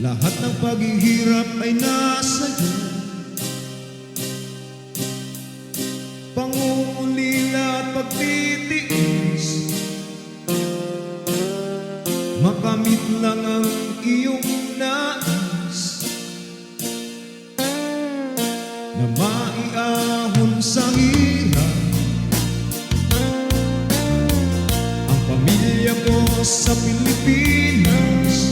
Lahat ng paghihirap ay nasa iyo. Pangungulila at pagtitiis, makamit lang ang iyong nais, na maiahon sa hirap ang pamilya mo sa Pilipinas.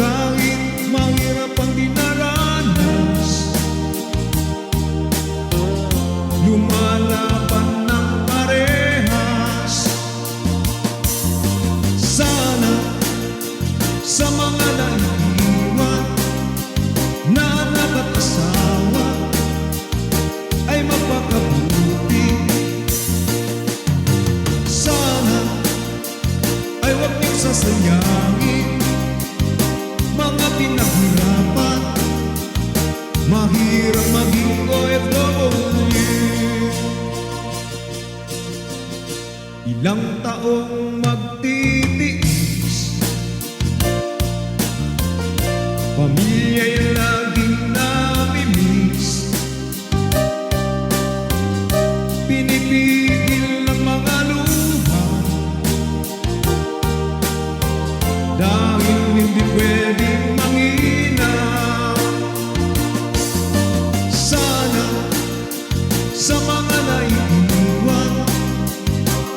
Kahit mahirap ang dinaranas, lumalaban ng parehas. Sana sa mga naiiwan na nakakasawa ay magpakabuti. Sana ay huwag niyong sasayangin mga pinaghirapan. Mahirap maging OFW. Ilang taong magtitiis, pamilya'y laging namimiss. Pinipigil ng mga luha dahil hindi pwedeng manghina. Sana sa mga naiiwan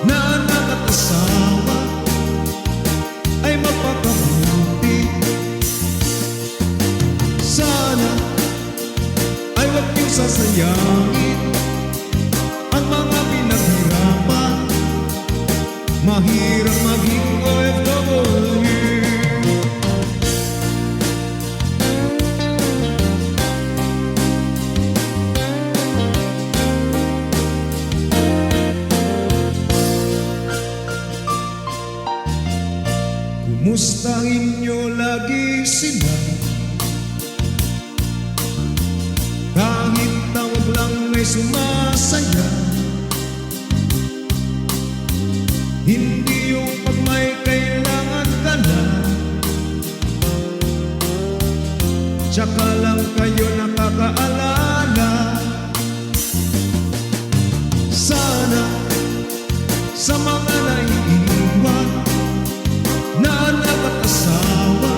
na nakakasawa ay mapakabuti. Sana ay huwag niyong sasayangin ang mga pinaghirapan. Mahirap maging OFW. Kumustahin niyo lagi sila, kahit tawag lang may sumasaya. Hindi yung pag may kailangan ka na, tsaka lang kayo nakakaalala. Sana sa mga naiiwan na nakakasawa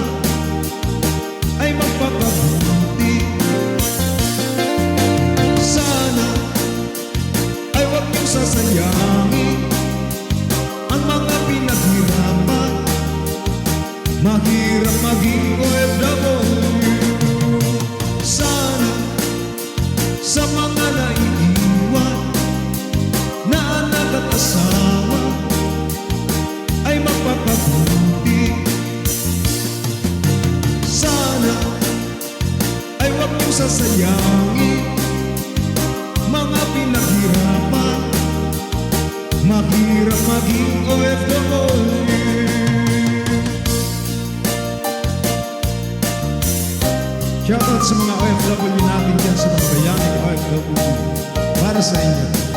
ay magpakabuti. Sana ay huwag niyong sasayangin ang mga pinaghirapan. Mahirap maging OFW. Sana sa mga naiiwan na nakakasawa ay magpakabuti. Sana ay huwag niyong sasayangin mga pinaghirapan. Mahirap maging OFW. Shoutout sa mga OFW natin dyan, sa mga bayani OFW, para sa inyo.